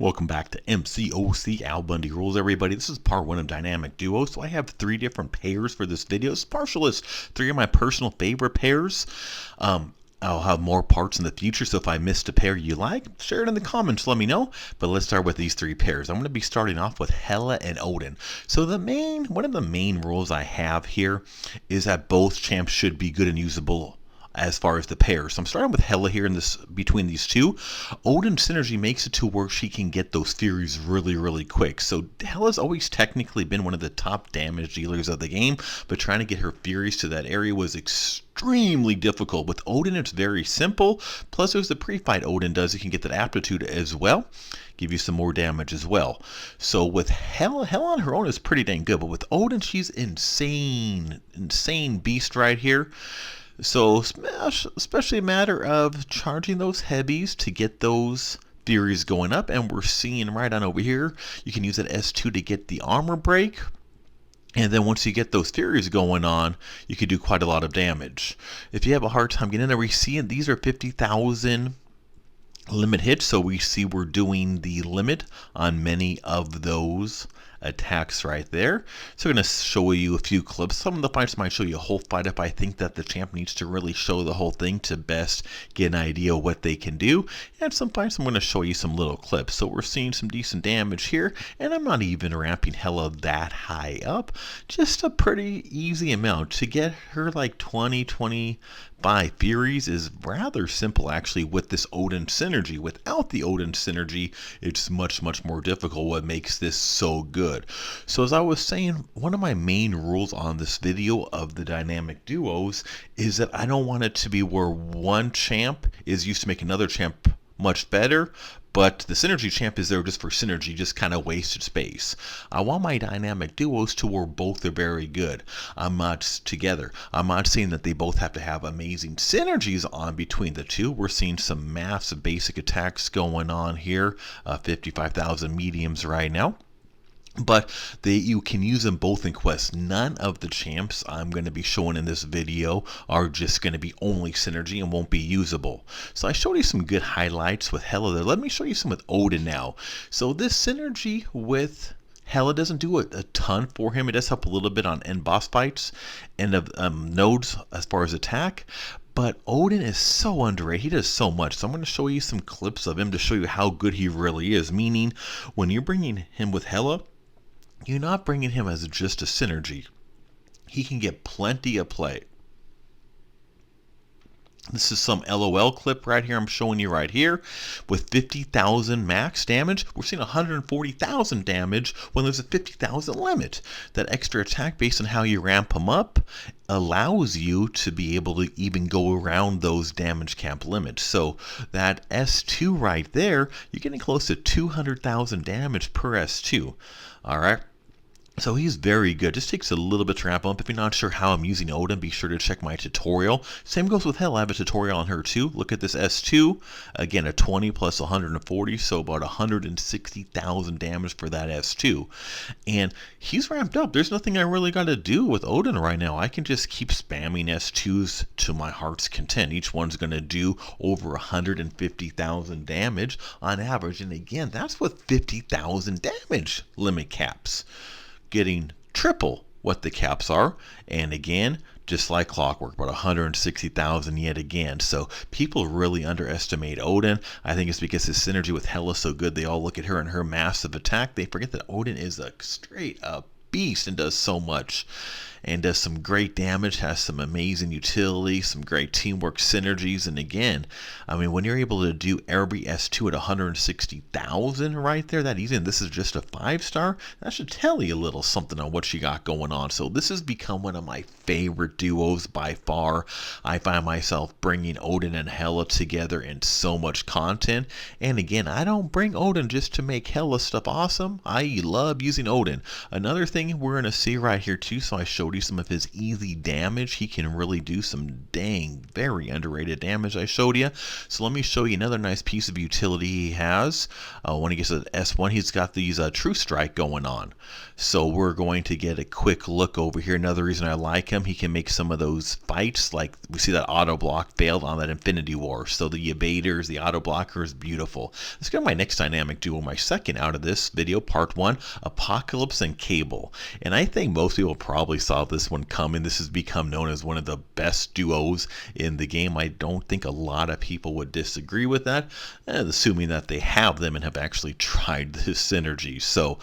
Welcome back to Mcoc AlBundyRules, everybody. This is part 1 of Dynamic Duos. So I have 3 different pairs for this video. It's partial as 3 of my personal favorite pairs. I'll have more parts in the future, so if I missed a pair you like, share it in the comments, let me know. But let's start with these 3 pairs. I'm going to be starting off with Hela and Odin. So one of the main rules I have here is that both champs should be good and usable as far as the pair. So I'm starting with Hela here between these two. Odin's synergy makes it to where she can get those Furies really quick. So Hela's always technically been one of the top damage dealers of the game, but trying to get her Furies to that area was extremely difficult. With Odin, it's very simple. Plus, there's the pre-fight Odin does. You can get that aptitude as well. Give you some more damage as well. So with Hela on her own is pretty dang good, but with Odin, she's insane beast right here. So especially a matter of charging those heavies to get those Furies going up, and we're seeing right on over here, you can use that S2 to get the armor break. And then once you get those Furies going on, you can do quite a lot of damage. If you have a hard time getting in there, we see these are 50,000 limit hits, so we see we're doing the limit on many of those attacks right there. So I'm going to show you a few clips. Some of the fights might show you a whole fight if I think that the champ needs to really show the whole thing to best get an idea of what they can do. And some fights I'm going to show you some little clips. So we're seeing some decent damage here, and I'm not even ramping Hela that high up. Just a pretty easy amount. To get her like 25 Furies is rather simple actually with this Odin synergy. Without the Odin synergy, it's much more difficult. What makes this so good? So as I was saying, one of my main rules on this video of the dynamic duos is that I don't want it to be where one champ is used to make another champ much better, but the synergy champ is there just for synergy, just kind of wasted space. I want my dynamic duos to where both are very good. I'm not together. I'm not saying that they both have to have amazing synergies on between the two. We're seeing some massive basic attacks going on here, 55,000 mediums right now. But you can use them both in quests. None of the champs I'm going to be showing in this video are just going to be only synergy and won't be usable. So I showed you some good highlights with Hela there. Let me show you some with Odin now. So this synergy with Hela doesn't do a ton for him. It does help a little bit on end boss fights, end of nodes as far as attack. But Odin is so underrated. He does so much. So I'm going to show you some clips of him to show you how good he really is. Meaning, when you're bringing him with Hela, you're not bringing him as just a synergy. He can get plenty of play. This is some LOL clip right here I'm showing you right here. With 50,000 max damage, we're seeing 140,000 damage when there's a 50,000 limit. That extra attack based on how you ramp him up allows you to be able to even go around those damage cap limits. So that S2 right there, you're getting close to 200,000 damage per S2. Alright. So he's very good. Just takes a little bit to ramp up. If you're not sure how I'm using Odin, be sure to check my tutorial. Same goes with Hela. I have a tutorial on her too. Look at this S2. Again, a 20 plus 140, so about 160,000 damage for that S2. And he's ramped up. There's nothing I really got to do with Odin right now. I can just keep spamming S2s to my heart's content. Each one's going to do over 150,000 damage on average. And again, that's with 50,000 damage limit caps. Getting triple what the caps are, and again, just like clockwork, about 160,000 yet again. So people really underestimate Odin. I think it's because his synergy with Hela is so good. They all look at her and her massive attack. They forget that Odin is a straight up beast and does so much. And does some great damage, has some amazing utility, some great teamwork synergies. And again, I mean, when you're able to do every S2 at 160,000 right there, that easy, and this is just a 5-star, that should tell you a little something on what you got going on. So this has become one of my favorite duos by far. I find myself bringing Odin and Hela together in so much content. And again, I don't bring Odin just to make Hela stuff awesome. I love using Odin. Another thing we're going to see right here too, so I showed showed you some of his easy damage. He can really do some dang, very underrated damage I showed you. So let me show you another nice piece of utility he has. When he gets to S1, he's got these True Strike going on. So we're going to get a quick look over here. Another reason I like him, he can make some of those fights, like we see that auto block failed on that Infinity War. So the evaders, the auto blockers, beautiful. Let's go to my next dynamic duo, my second out of this video, part 1, Apocalypse and Cable. And I think most people probably saw this one coming. This has become known as one of the best duos in the game. I don't think a lot of people would disagree with that, assuming that they have them and have actually tried this synergy. So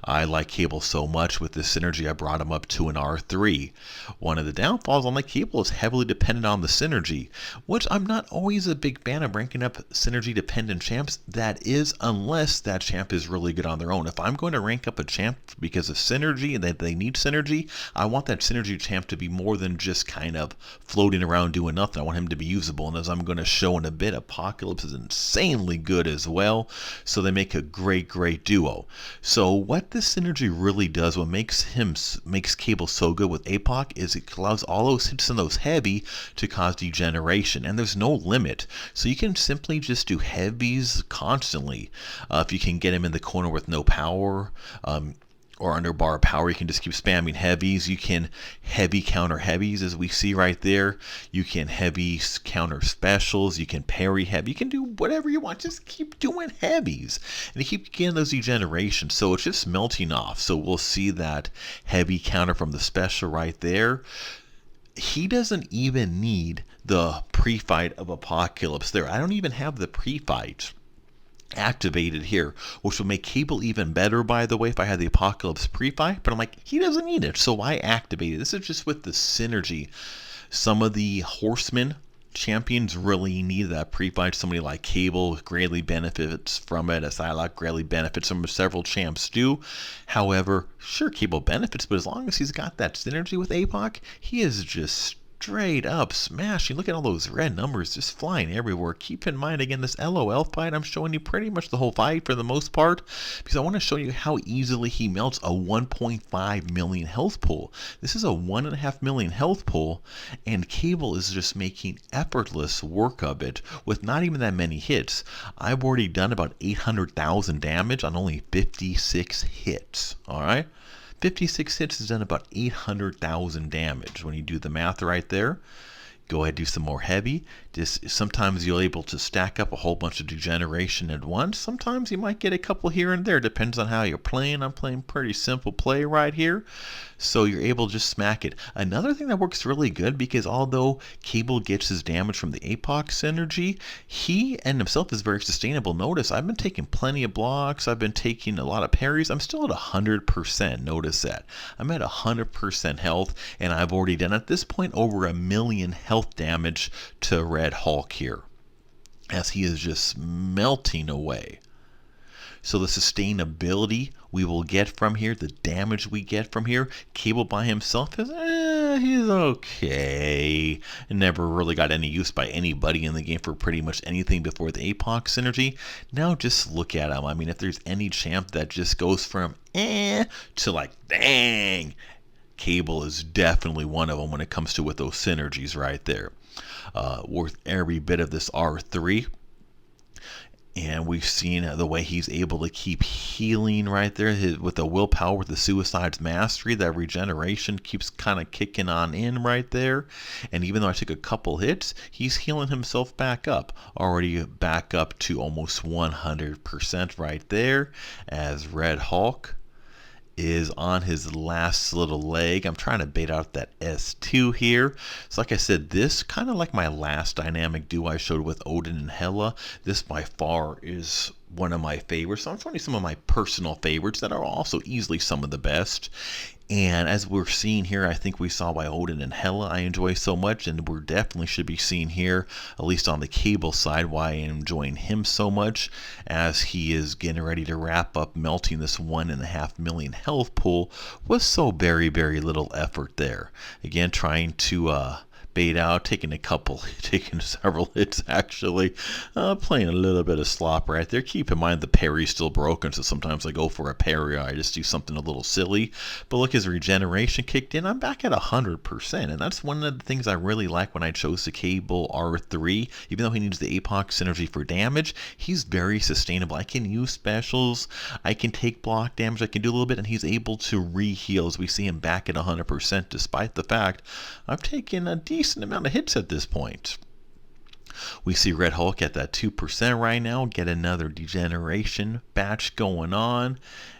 I like Cable so much. With this synergy, I brought him up to an R3. One of the downfalls on the Cable is heavily dependent on the synergy, which I'm not always a big fan of ranking up synergy dependent champs. That is, unless that champ is really good on their own. If I'm going to rank up a champ because of synergy and that they need synergy, I want that synergy champ to be more than just kind of floating around doing nothing. I want him to be usable, and as I'm going to show in a bit, Apocalypse is insanely good as well. So they make a great duo. So what this synergy really does, what makes Cable so good with APOC, is it allows all those hits and those heavy to cause degeneration, and there's no limit. So you can simply just do heavies constantly. If you can get him in the corner with no power, or under bar power, you can just keep spamming heavies. You can heavy counter heavies, as we see right there. You can heavy counter specials. You can parry heavy. You can do whatever you want. Just keep doing heavies, and you keep getting those degenerations. So it's just melting off. So we'll see that heavy counter from the special right there. He doesn't even need the pre-fight of Apocalypse there. I don't even have the pre-fight activated here, which will make Cable even better, by the way, if I had the Apocalypse pre-fight, but I'm like, he doesn't need it, so why activate it? This is just with the synergy. Some of the horseman champions really need that pre-fight. Somebody like Cable greatly benefits from it. A Psylocke greatly benefits from it. Several champs do. However, sure, Cable benefits, but as long as he's got that synergy with APOC, he is just straight up smashing. Look at all those red numbers just flying everywhere. Keep in mind, again, this LOL fight, I'm showing you pretty much the whole fight for the most part, because I want to show you how easily he melts a 1.5 million health pool. This is a 1.5 million health pool, and Cable is just making effortless work of it with not even that many hits. I've already done about 800,000 damage on only 56 hits. All right. 56 hits has done about 800,000 damage when you do the math right there. Go ahead, do some more heavy. Just sometimes you're able to stack up a whole bunch of degeneration at once. Sometimes you might get a couple here and there. Depends on how you're playing. I'm playing pretty simple play right here, so you're able to just smack it. Another thing that works really good, because although Cable gets his damage from the APOC synergy, he and himself is very sustainable. Notice I've been taking plenty of blocks. I've been taking a lot of parries. I'm still at 100%. Notice that. I'm at 100% health, and I've already done at this point over 1 million health damage to Red Hulk here, as he is just melting away. So the sustainability we will get from here, the damage we get from here, Cable by himself is, he's okay. Never really got any use by anybody in the game for pretty much anything before the APOC synergy. Now just look at him. I mean, if there's any champ that just goes from to like dang, Cable is definitely one of them when it comes to with those synergies right there. Worth every bit of this R3. And we've seen the way he's able to keep healing right there with the willpower, with the Suicide's Mastery. That regeneration keeps kind of kicking on in right there. And even though I took a couple hits, he's healing himself back up. Already back up to almost 100% right there, as Red Hulk is on his last little leg. I'm trying to bait out that S2 here. So like I said, this kind of like my last dynamic duo I showed with Odin and Hela. This by far is one of my favorites. So I'm showing you some of my personal favorites that are also easily some of the best. And as we're seeing here, I think we saw why Odin and Hela I enjoy so much, and we're definitely should be seeing here, at least on the Cable side, why I am enjoying him so much, as he is getting ready to wrap up melting this 1.5 million health pool with so very little effort there. Again, trying to bait out, taking several hits actually, playing a little bit of slop right there. Keep in mind the parry's still broken, so sometimes I go for a parry, I just do something a little silly. But look, his regeneration kicked in. I'm back at 100%, and that's one of the things I really like when I chose the Cable R3. Even though he needs the APOC synergy for damage, he's very sustainable. I can use specials, I can take block damage, I can do a little bit, and he's able to re-heal as we see him back at 100%, despite the fact I've taken a decent amount of hits at this point. We see Red Hulk at that 2% right now, get another degeneration batch going on,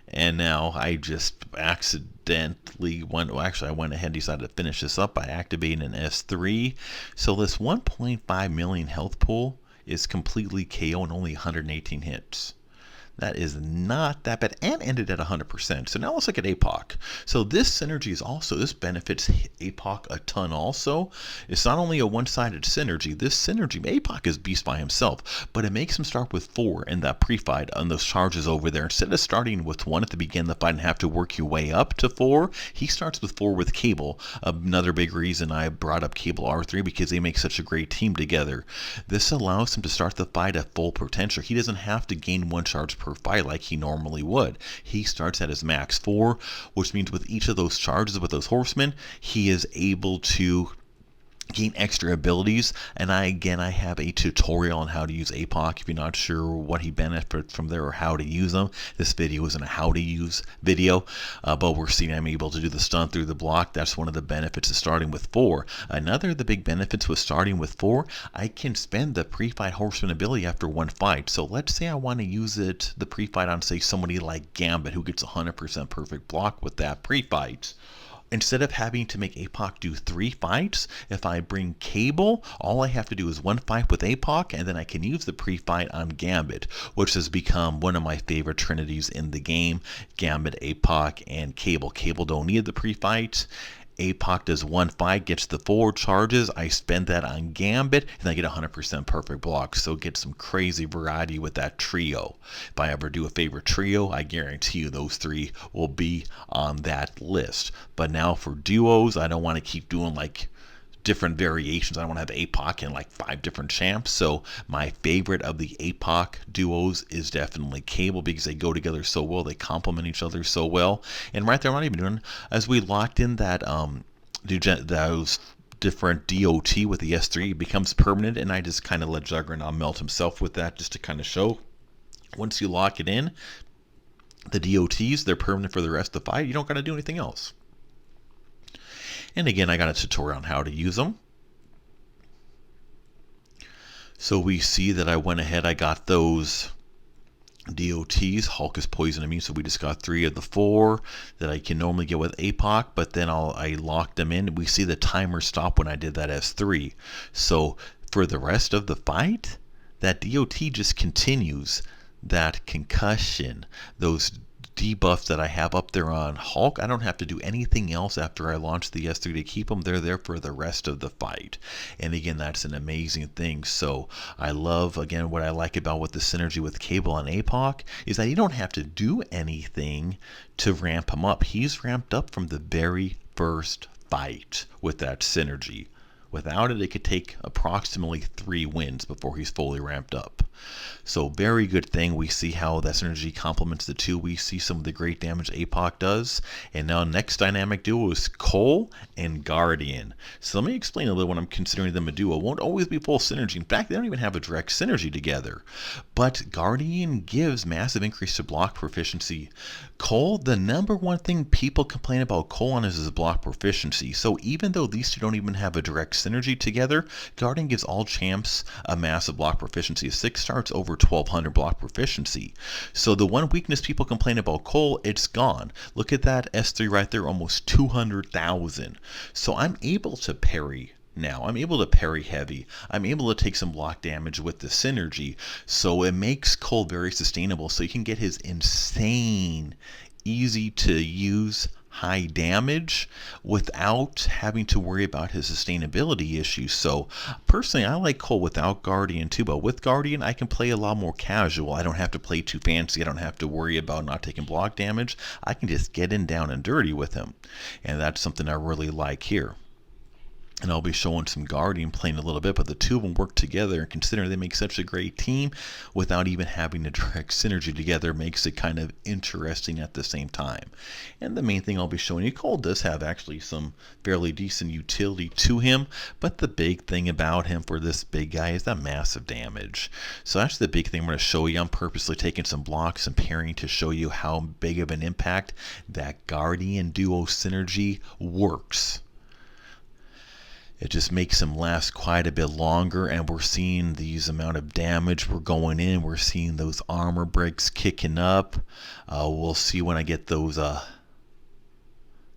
and now I just accidentally went ahead and decided to finish this up by activating an S3. So this 1.5 million health pool is completely KO and only 118 hits. That is not that bad, and ended at 100%. So now let's look at APOC. So this synergy this benefits APOC a ton also. It's not only a one-sided synergy. This synergy, APOC is beast by himself, but it makes him start with 4 in that pre-fight on those charges over there. Instead of starting with 1 at the beginning of the fight and have to work your way up to 4, he starts with 4 with Cable. Another big reason I brought up Cable R3, because they make such a great team together. This allows him to start the fight at full potential. He doesn't have to gain 1 charge per fight like he normally would. He starts at his max 4, which means with each of those charges with those horsemen, he is able to gain extra abilities. And I have a tutorial on how to use APOC. If you're not sure what he benefits from there or how to use them, this video isn't a how to use video, but we're seeing I'm able to do the stun through the block. That's one of the benefits of starting with 4. Another of the big benefits with starting with 4, I can spend the pre-fight horseman ability after 1 fight. So let's say I want to use the pre-fight on, say, somebody like Gambit, who gets 100% perfect block with that pre-fight. Instead of having to make APOC do 3 fights, if I bring Cable, all I have to do is 1 fight with APOC, and then I can use the pre-fight on Gambit, which has become one of my favorite trinities in the game. Gambit, APOC, and Cable. Cable don't need the pre-fight. APOC does 1 fight, gets the 4 charges. I spend that on Gambit, and I get 100% perfect block. So get some crazy variety with that trio. If I ever do a favorite trio, I guarantee you those 3 will be on that list. But now for duos, I don't want to keep doing like different variations. I don't want to have APOC in like 5 different champs. So my favorite of the APOC duos is definitely Cable, because they go together so well. They complement each other so well. And right there, I'm not even doing, as we locked in that those different DOT with the S3, it becomes permanent, and I just kind of let Juggernaut melt himself with that just to kind of show. Once you lock it in, the DOTs, they're permanent for the rest of the fight. You don't got to do anything else. And again, I got a tutorial on how to use them. So we see that I went ahead, I got those DOTs. Hulk is poison immune, so we just got 3 of the 4 that I can normally get with APOC, but then I locked them in. We see the timer stop when I did that S3. So for the rest of the fight, that DOT just continues. That concussion, those debuffs that I have up there on Hulk, I don't have to do anything else after I launch the S3 to keep them. They're there for the rest of the fight. And again, that's an amazing thing. So I love, again, what I like about with the synergy with Cable and APOC is that you don't have to do anything to ramp him up. He's ramped up from the very first fight with that synergy. Without it, it could take approximately 3 wins before he's fully ramped up. So very good thing. We see how that synergy complements the 2. We see some of the great damage APOC does. And now next dynamic duo is Colossus and Guardian. So let me explain a little when I'm considering them a duo. It won't always be full synergy. In fact, they don't even have a direct synergy together. But Guardian gives massive increase to block proficiency. Cole, the number one thing people complain about Cole on is his block proficiency. So even though these 2 don't even have a direct synergy together, Guardian gives all champs a massive block proficiency. 6 starts over 1200 block proficiency. So the one weakness people complain about Cole, it's gone. Look at that S3 right there, almost 200,000. So I'm able to parry now. I'm able to parry heavy. I'm able to take some block damage with the synergy. So it makes Cole very sustainable. So you can get his insane, easy to use high damage without having to worry about his sustainability issues. So personally, I like Cole without Guardian too, but with Guardian, I can play a lot more casual. I don't have to play too fancy. I don't have to worry about not taking block damage. I can just get in down and dirty with him. And that's something I really like here. and I'll be showing some Guardian playing a little bit, but the two of them work together, and considering they make such a great team without even having a direct synergy together makes it kind of interesting at the same time. And the main thing I'll be showing you, Cole does have actually some fairly decent utility to him, but the big thing about him for this big guy is that massive damage. So that's the big thing I'm going to show you. I'm purposely taking some blocks and pairing to show you how big of an impact that Guardian duo synergy works. It just makes him last quite a bit longer, and we're seeing these amount of damage we're going in. We're seeing those armor breaks kicking up. We'll see when I get those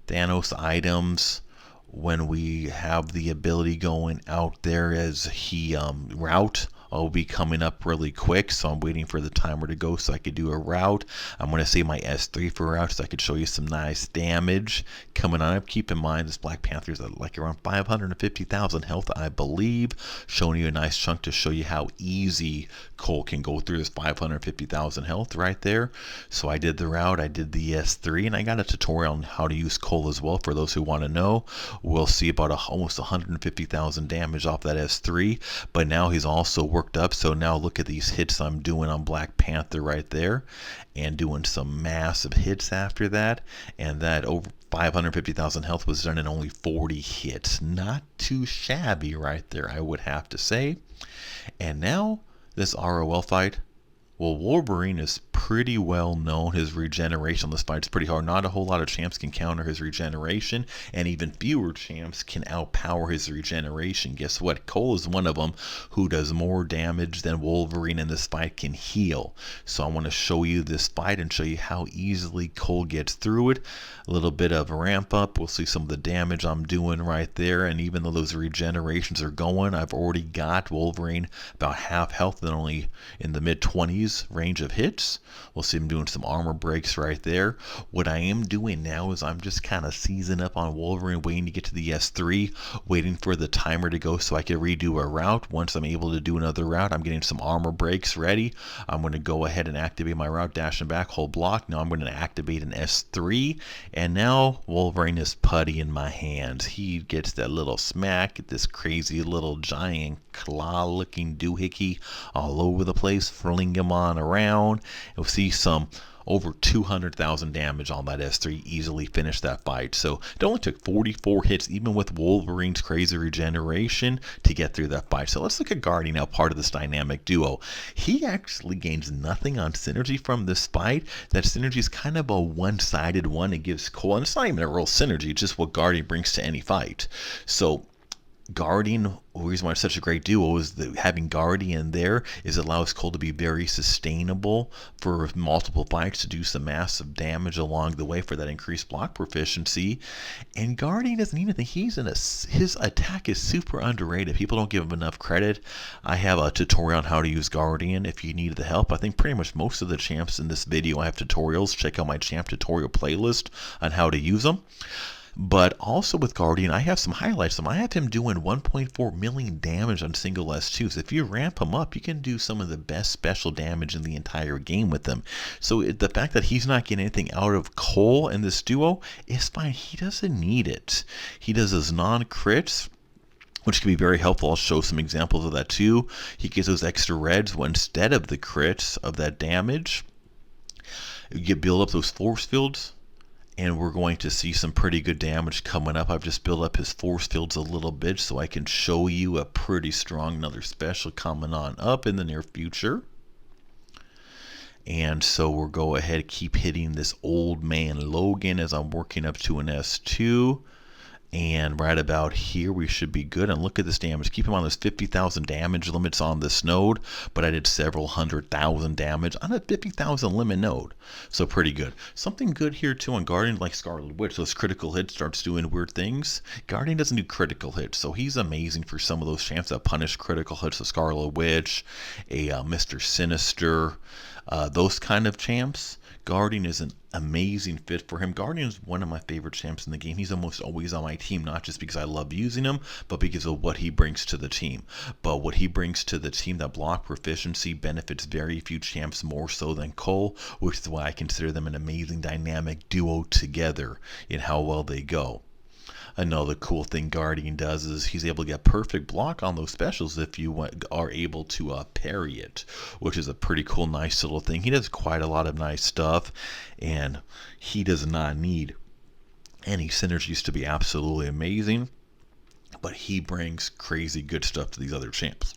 Thanos items, when we have the ability going out there as he route. I'll be coming up really quick, so I'm waiting for the timer to go so I could do a route. I'm going to save my S3 for a route so I could show you some nice damage coming on up. Keep in mind, this Black Panther's at like around 550,000 health, I believe. Showing you a nice chunk to show you how easy Cole can go through this 550,000 health right there. So I did the route, I did the S3, and I got a tutorial on how to use Cole as well for those who want to know. We'll see about almost 150,000 damage off that S3, but now he's also worked up. So now look at these hits I'm doing on Black Panther right there, and doing some massive hits after that, and that over 550,000 health was done in only 40 hits. Not too shabby right there, I would have to say. And now this ROL fight, well, Wolverine is pretty well known. His regeneration on this fight is pretty hard. Not a whole lot of champs can counter his regeneration, and even fewer champs can outpower his regeneration. Guess what? Cole is one of them who does more damage than Wolverine in this fight can heal. So I want to show you this fight and show you how easily Cole gets through it. A little bit of a ramp up. We'll see some of the damage I'm doing right there, and even though those regenerations are going, I've already got Wolverine about half health and only in the mid-20s range of hits. We'll see him doing some armor breaks right there. What I am doing now is I'm just kind of seizing up on Wolverine, waiting to get to the S3, waiting for the timer to go so I can redo a route. Once I'm able to do another route, I'm getting some armor breaks ready. I'm going to go ahead and activate my route, dash and back, hold block. Now I'm going to activate an S3, and now Wolverine is putty in my hands. He gets that little smack at this crazy little giant claw-looking doohickey all over the place, fling him on around. You'll see some over 200,000 damage on that S3, easily finished that fight. So it only took 44 hits, even with Wolverine's crazy regeneration, to get through that fight. So let's look at Guardian now, part of this dynamic duo. He actually gains nothing on synergy from this fight. That synergy is kind of a one-sided one. It gives Cole, and it's not even a real synergy, just what Guardian brings to any fight. So Guardian, the reason why it's such a great duo is that having Guardian there is allows Cole to be very sustainable for multiple fights, to do some massive damage along the way for that increased block proficiency. And Guardian doesn't need anything. His attack is super underrated. People don't give him enough credit. I have a tutorial on how to use Guardian if you need the help. I think pretty much most of the champs in this video I have tutorials. Check out my champ tutorial playlist on how to use them. But also with Guardian, I have some highlights. I have him doing 1.4 million damage on single S2. So if you ramp him up, you can do some of the best special damage in the entire game with him. So the fact that he's not getting anything out of Cole in this duo is fine. He doesn't need it. He does his non-crits, which can be very helpful. I'll show some examples of that too. He gets those extra reds when instead of the crits of that damage, you build up those force fields, and we're going to see some pretty good damage coming up. I've just built up his force fields a little bit so I can show you a pretty strong another special coming on up in the near future. And so we'll go ahead, keep hitting this old man Logan as I'm working up to an S2. And right about here we should be good. And look at this damage. Keep in mind there's 50,000 damage limits on this node, but I did several 100,000 damage on a 50,000 limit node. So pretty good. Something good here too on Guardian, like Scarlet Witch. Those critical hits starts doing weird things. Guardian doesn't do critical hits, so he's amazing for some of those champs that punish critical hits. of Scarlet Witch, a Mr. Sinister, those kind of champs. Guardian is an amazing fit for him. Guardian is one of my favorite champs in the game. He's almost always on my team, not just because I love using him, but because of what he brings to the team. But what he brings to the team, that block proficiency, benefits very few champs more so than Cole, which is why I consider them an amazing dynamic duo together in how well they go. Another cool thing Guardian does is he's able to get perfect block on those specials if you are able to parry it, which is a pretty cool, nice little thing. He does quite a lot of nice stuff, and he does not need any synergies to be absolutely amazing, but he brings crazy good stuff to these other champs.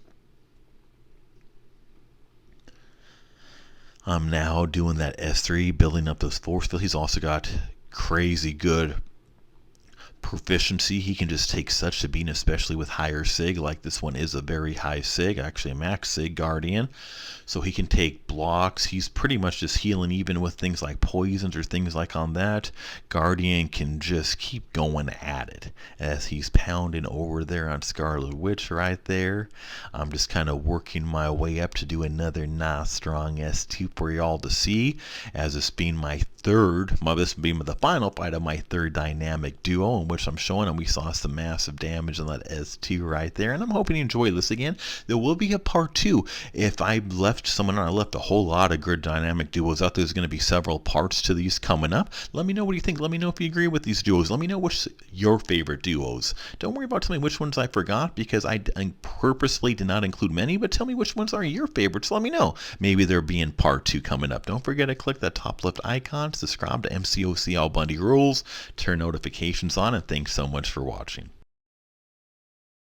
I'm now doing that S3, building up those force field. He's also got crazy good proficiency. He can just take such a beating, especially with higher sig. Like this one is a very high sig, actually a max sig Guardian. So he can take blocks. He's pretty much just healing even with things like poisons or things like on that. Guardian can just keep going at it as he's pounding over there on Scarlet Witch right there. I'm just kind of working my way up to do another nice strong S2 for y'all to see, as this being my this being the final fight of my third dynamic duo, in which I'm showing, and we saw some massive damage on that S2 right there, and I'm hoping you enjoy this again. There will be a part 2. If I left a whole lot of good dynamic duos out there, there's going to be several parts to these coming up. Let me know what you think. Let me know if you agree with these duos. Let me know which your favorite duos. Don't worry about telling me which ones I forgot, because I purposely did not include many, but tell me which ones are your favorites. Let me know. Maybe there'll be in part 2 coming up. Don't forget to click that top left icon, subscribe to Mcoc AlBundyRules, turn notifications on, and thanks so much for watching.